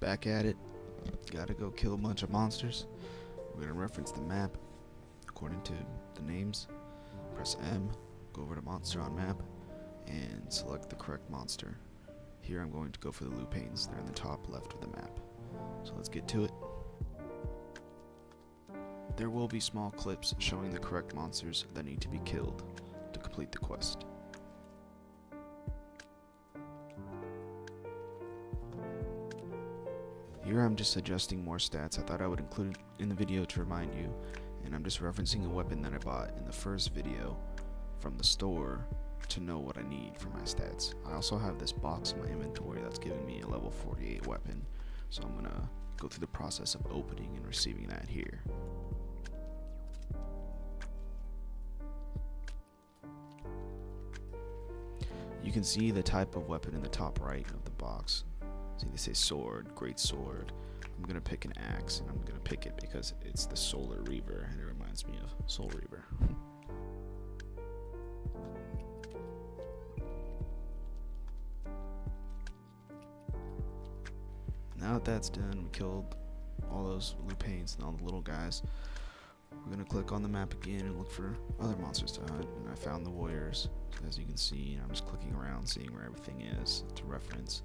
Back at it. Gotta go kill a bunch of monsters. We're gonna reference the map according to the names. Press M, go over to monster on map, and select the correct monster. Here I'm going to go for the Lupanes. They're in the top left of the map. So let's get to it. There will be small clips showing the correct monsters that need to be killed to complete the quest. Here I'm just adjusting more stats. I thought I would include it in the video to remind you, and I'm just referencing a weapon that I bought in the first video from the store to know what I need for my stats. I also have this box in my inventory that's giving me a level 48 weapon, so I'm gonna go through the process of opening and receiving that here. You can see the type of weapon in the top right of the box. See, they say sword, great sword. I'm gonna pick an axe, and I'm gonna pick it because it's the Solar Reaver, and it reminds me of Soul Reaver. Now that that's done, we killed all those Lupanes and all the little guys. We're gonna click on the map again and look for other monsters to hunt, and I found the warriors. So as you can see, I'm just clicking around, seeing where everything is to reference.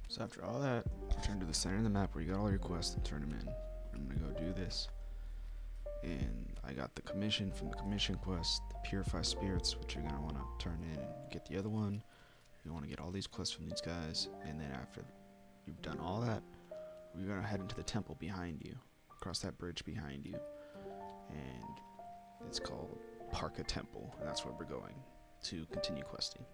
So after all that, return to the center of the map where you got all your quests and turn them in. I'm gonna go do this. And I got the commission from the commission quest, the Purify Spirits, which you're gonna wanna turn in and get the other one. You wanna get all these quests from these guys, and then after you've done all that, we're gonna head into the temple behind you, across that bridge behind you. And it's called Parka Temple, and that's where we're going to continue questing.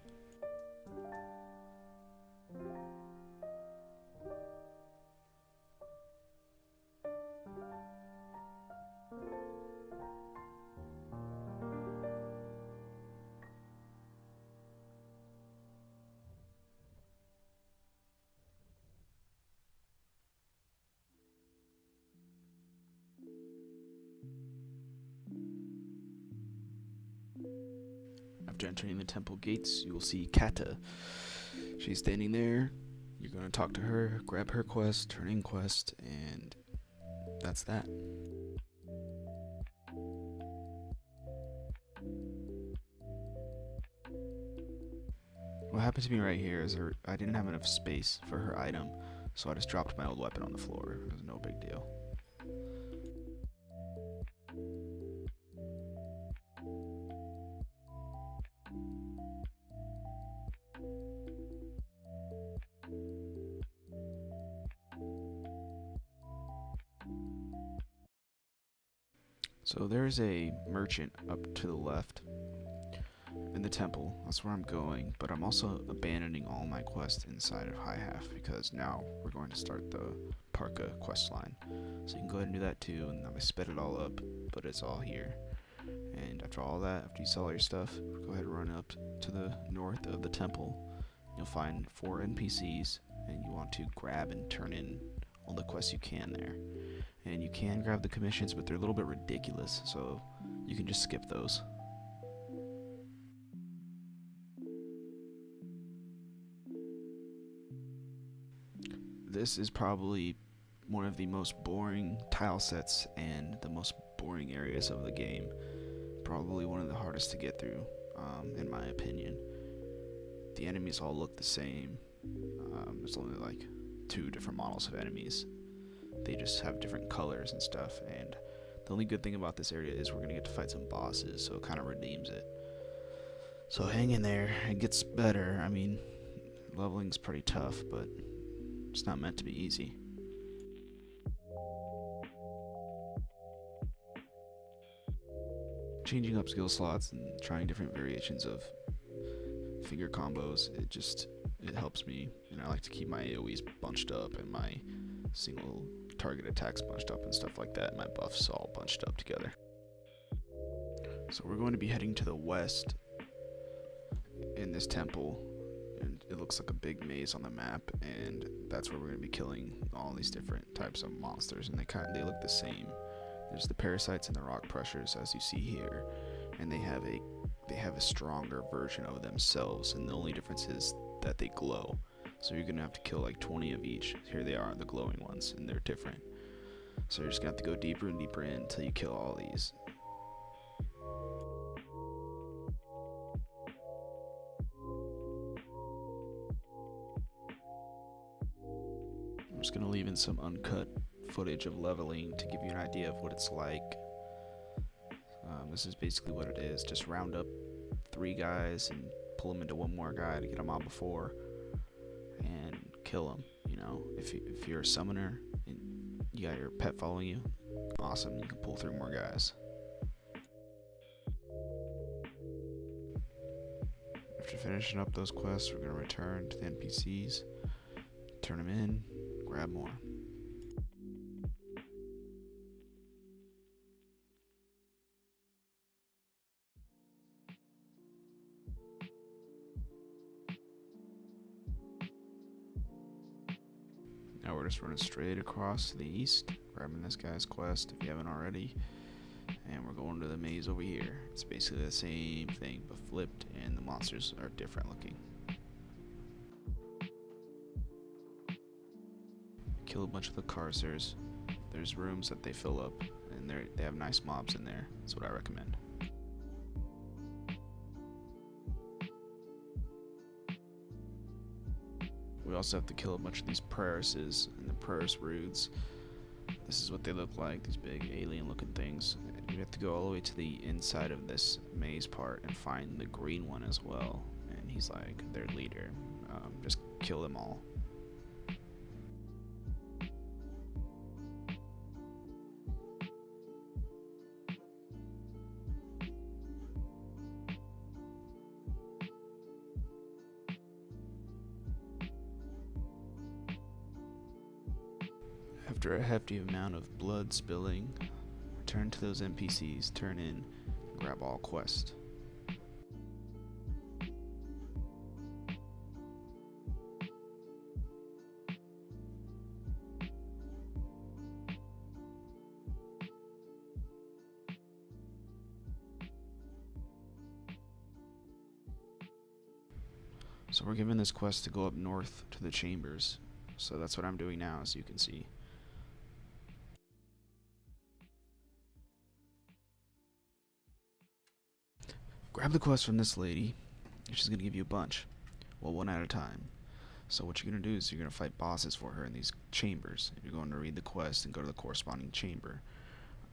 After entering the temple gates, you will see Kata. She's standing there. You're going to talk to her, grab her quest, turn in quest, and that's that. What happened to me right here is I didn't have enough space for her item, so I just dropped my old weapon on the floor. It was no big deal. So there's a merchant up to the left in the temple. That's where I'm going, but I'm also abandoning all my quests inside of High Half because now we're going to start the Parka quest line. So you can go ahead and do that too, and I sped it all up, but it's all here. And after all that, after you sell all your stuff, go ahead and run up to the north of the temple. You'll find 4 NPCs, and you want to grab and turn in all the quests you can there. And you can grab the commissions, but they're a little bit ridiculous, so you can just skip those. This is probably one of the most boring tile sets and the most boring areas of the game. Probably one of the hardest to get through, in my opinion. The enemies all look the same. There's only like 2 different models of enemies. They just have different colors and stuff, and the only good thing about this area is we're gonna get to fight some bosses, so it kind of redeems it. So hang in there, it gets better. I mean, leveling's pretty tough, but it's not meant to be easy. Changing up skill slots and trying different variations of finger combos, it helps me, and I like to keep my AoEs bunched up and my single target attacks bunched up and stuff like that, and my buffs all bunched up together. So we're going to be heading to the west in this temple, and it looks like a big maze on the map, and that's where we're going to be killing all these different types of monsters, and they look the same. There's the parasites and the rock pressures, as you see here, and they have a stronger version of themselves, and the only difference is that they glow. So you're gonna have to kill like 20 of each. Here they are, the glowing ones, and they're different. So you're just gonna have to go deeper and deeper in until you kill all these. I'm just gonna leave in some uncut footage of leveling to give you an idea of what it's like. This is basically what it is. Just round up 3 guys and pull them into one more guy to get them out before, and kill them. You know, if you're a summoner and you got your pet following you, awesome, you can pull through more guys. After finishing up those quests, we're going to return to the NPCs, turn them in, grab more. Now we're just running straight across to the east, grabbing this guy's quest if you haven't already, and we're going to the maze over here. It's basically the same thing but flipped, and the monsters are different looking. Kill a bunch of the Carcers. There's rooms that they fill up, and they have nice mobs in there. That's what I recommend. We also have to kill a bunch of these Prairies and the Prairies Roods. This is what they look like, these big alien looking things. You have to go all the way to the inside of this maze part and find the green one as well. And he's like their leader. Just kill them all. After a hefty amount of blood spilling, return to those NPCs, turn in, and grab all quests. So we're given this quest to go up north to the chambers. So that's what I'm doing now, as you can see. Grab the quest from this lady. She's going to give you a bunch. Well, one at a time. So what you're going to do is you're going to fight bosses for her in these chambers. You're going to read the quest and go to the corresponding chamber.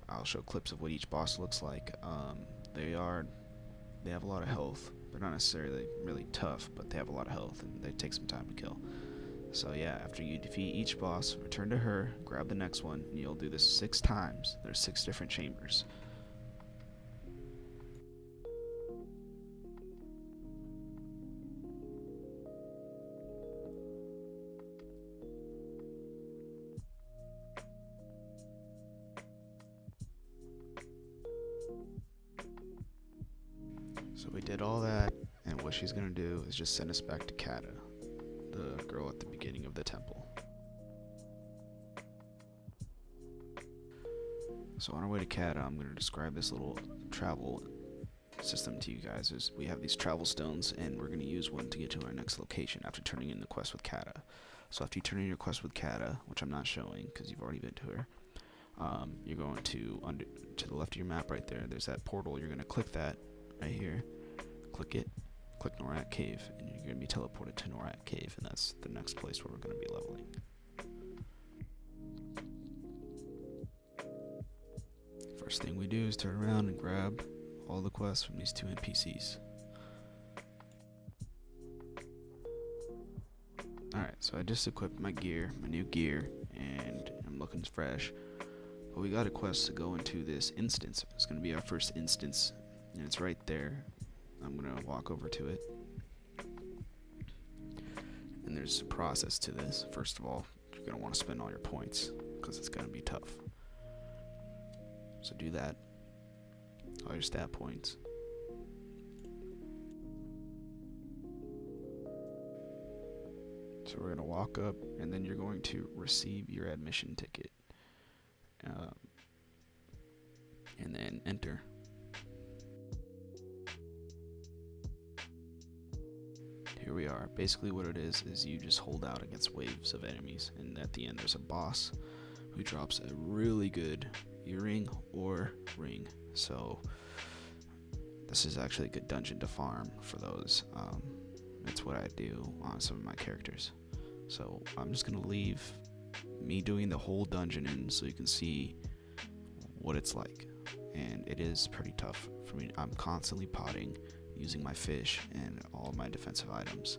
I'll show clips of what each boss looks like. They have a lot of health. They're not necessarily really tough, but they have a lot of health, and they take some time to kill. So yeah, after you defeat each boss, return to her, grab the next one, and you'll do this 6 times. There's 6 different chambers. So we did all that, and what she's gonna do is just send us back to Kata, the girl at the beginning of the temple. So on our way to Kata, I'm gonna describe this little travel system to you guys. We have these travel stones, and we're gonna use one to get to our next location after turning in the quest with Kata. So after you turn in your quest with Kata, which I'm not showing because you've already been to her, you're going to the left of your map right there. There's that portal. You're gonna click that right here. Click it, click Norat Cave, and you're going to be teleported to Norat Cave, and that's the next place where we're going to be leveling. First thing we do is turn around and grab all the quests from these 2 NPCs. Alright, so I just equipped my gear, my new gear, and I'm looking fresh. But we got a quest to go into this instance. It's going to be our first instance, and it's right there. I'm going to walk over to it. And there's a process to this. First of all, you're going to want to spend all your points because it's going to be tough. So do that. all your stat points. So we're going to walk up, and then you're going to receive your admission ticket. And then enter. Here we are. Basically what it is you just hold out against waves of enemies, and at the end there's a boss who drops a really good earring or ring. So this is actually a good dungeon to farm for those. It's what I do on some of my characters. So I'm just gonna leave me doing the whole dungeon in so you can see what it's like. And it is pretty tough for me. I'm constantly potting using my fish and all my defensive items.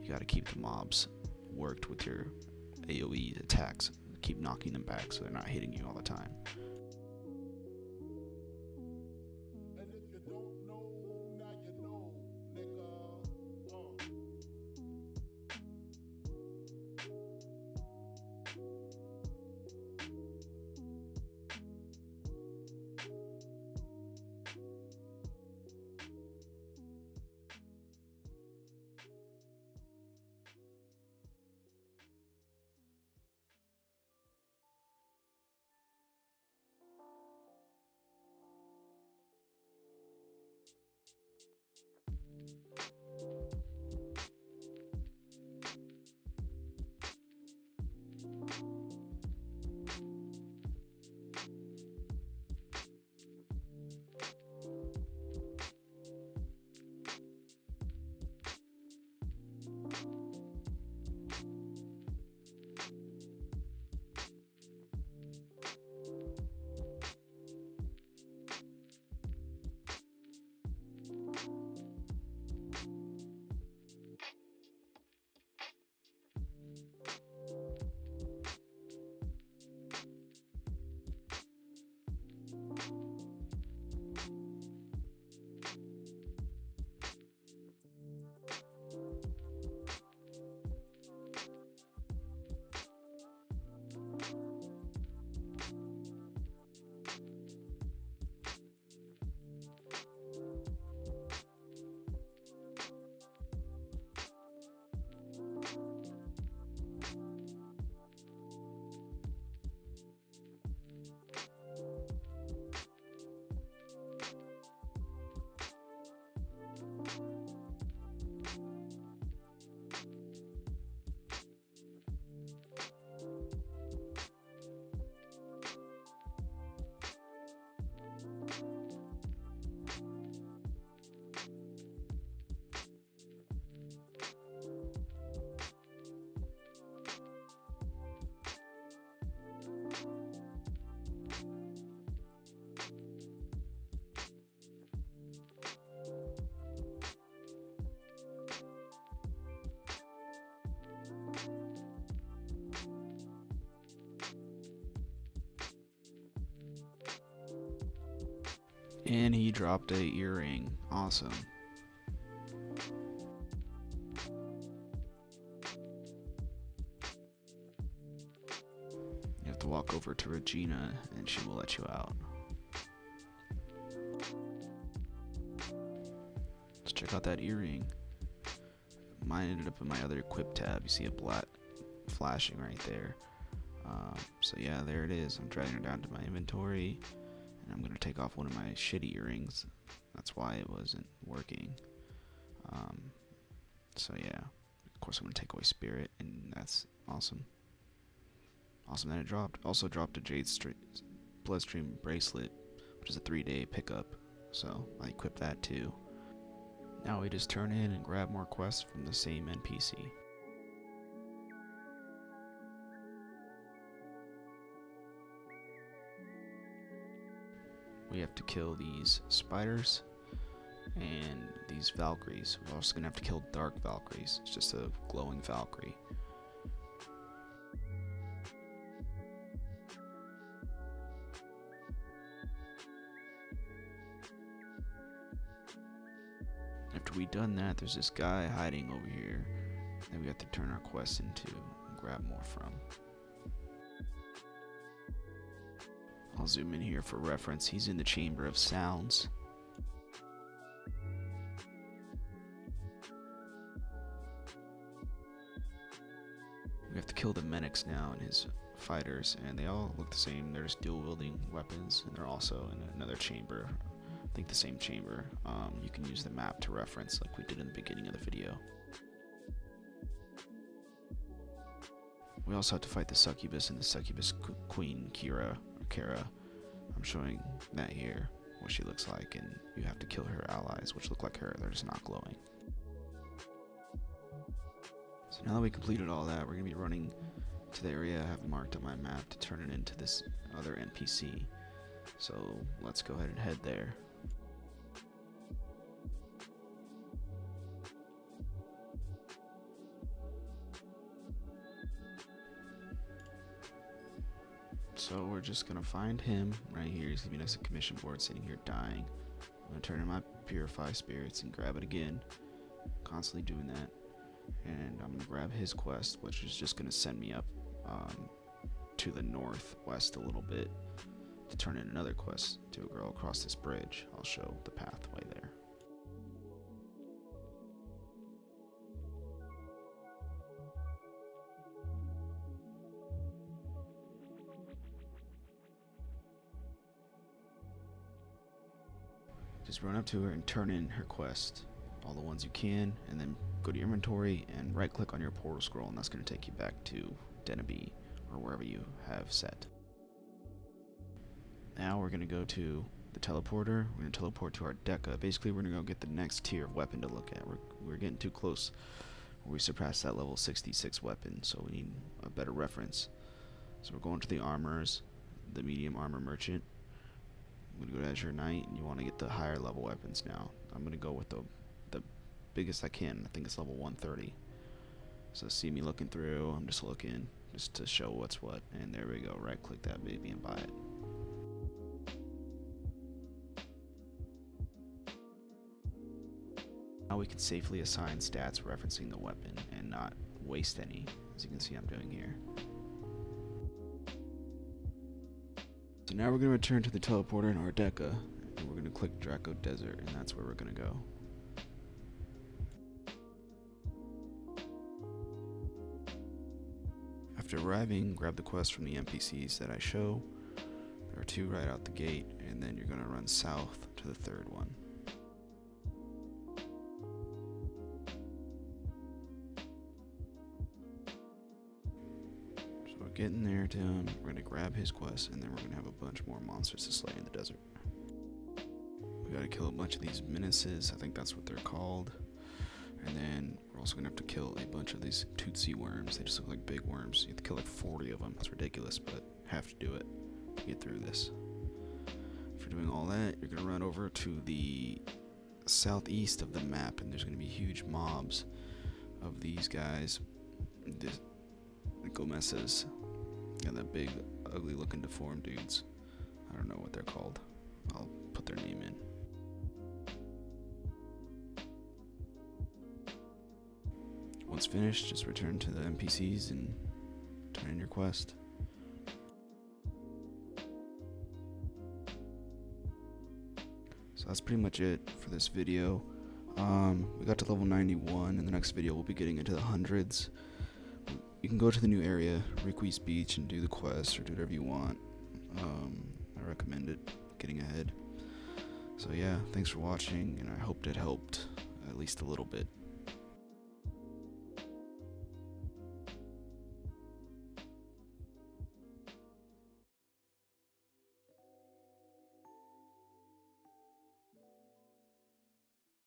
You gotta keep the mobs worked with your AoE attacks. Keep knocking them back so they're not hitting you all the time. And if you don't know, now you know, nigga. And he dropped a earring. Awesome. You have to walk over to Regina and she will let you out. Let's check out that earring. Mine ended up in my other equip tab. You see a black flashing right there. So yeah, there it is. I'm dragging it down to my inventory. And I'm going to take off one of my shitty earrings. That's why it wasn't working. So yeah, of course I'm going to take away Spirit, and that's awesome. Awesome that it dropped. Also dropped a Jade Bloodstream Bracelet, which is a 3-day pickup. So I equipped that too. Now we just turn in and grab more quests from the same NPC. We have to kill these spiders and these Valkyries. We're also gonna have to kill Dark Valkyries. It's just a glowing Valkyrie. After we've done that, there's this guy hiding over here that we have to turn our quest into and grab more from. I'll zoom in here for reference. He's in the Chamber of Sounds. We have to kill the medics now and his fighters, and they all look the same. They're just dual-wielding weapons, and they're also in another chamber. I think the same chamber. You can use the map to reference like we did in the beginning of the video. We also have to fight the succubus and the succubus queen, Kara. I'm showing that here, what she looks like, and you have to kill her allies, which look like her. They're just not glowing. So now that we completed all that, we're going to be running to the area I have marked on my map to turn it into this other NPC. So let's go ahead and head there. So we're just going to find him right here. He's going to be next to commission board sitting here dying. I'm going to turn in my Purify Spirits and grab it again. Constantly doing that. And I'm going to grab his quest, which is just going to send me up to the northwest a little bit to turn in another quest to a girl across this bridge. I'll show the pathway there. Just run up to her and turn in her quest, all the ones you can, and then go to your inventory and right click on your portal scroll, and that's going to take you back to Deneby or wherever you have set. Now we're going to go to the teleporter. We're going to teleport to our Deka. Basically, we're going to go get the next tier of weapon to look at. We're getting too close. We surpassed that level 66 weapon, so we need a better reference. So we're going to the armors, the medium armor merchant. I'm going to go to Azure Knight, and you want to get the higher level weapons now. I'm going to go with the biggest I can. I think it's level 130. So see me looking through, I'm just looking just to show what's what, and there we go. Right click that baby and buy it. Now we can safely assign stats referencing the weapon and not waste any, as you can see I'm doing here. So now we're going to return to the teleporter in our Deka, and we're going to click Draco Desert, and that's where we're going to go. After arriving, grab the quest from the NPCs that I show. There are 2 right out the gate, and then you're going to run south to the 3rd one. So we're getting there to him, we're going to grab his quest, and then we're going to have a bunch more monsters to slay in the desert. We got to kill a bunch of these menaces, I think that's what they're called. And then we're also going to have to kill a bunch of these Tootsie worms. They just look like big worms. You have to kill like 40 of them. It's ridiculous, but have to do it to get through this. After doing all that, you're going to run over to the southeast of the map, and there's going to be huge mobs of these guys. The Gomez's. And the big, ugly looking deformed dudes. I don't know what they're called. I'll put their name in. Once finished, just return to the NPCs and turn in your quest. So that's pretty much it for this video. We got to level 91. In the next video, we'll be getting into the hundreds. You can go to the new area, Riqui's Beach, and do the quest or do whatever you want. I recommend it, getting ahead. So yeah, thanks for watching, and I hoped it helped at least a little bit.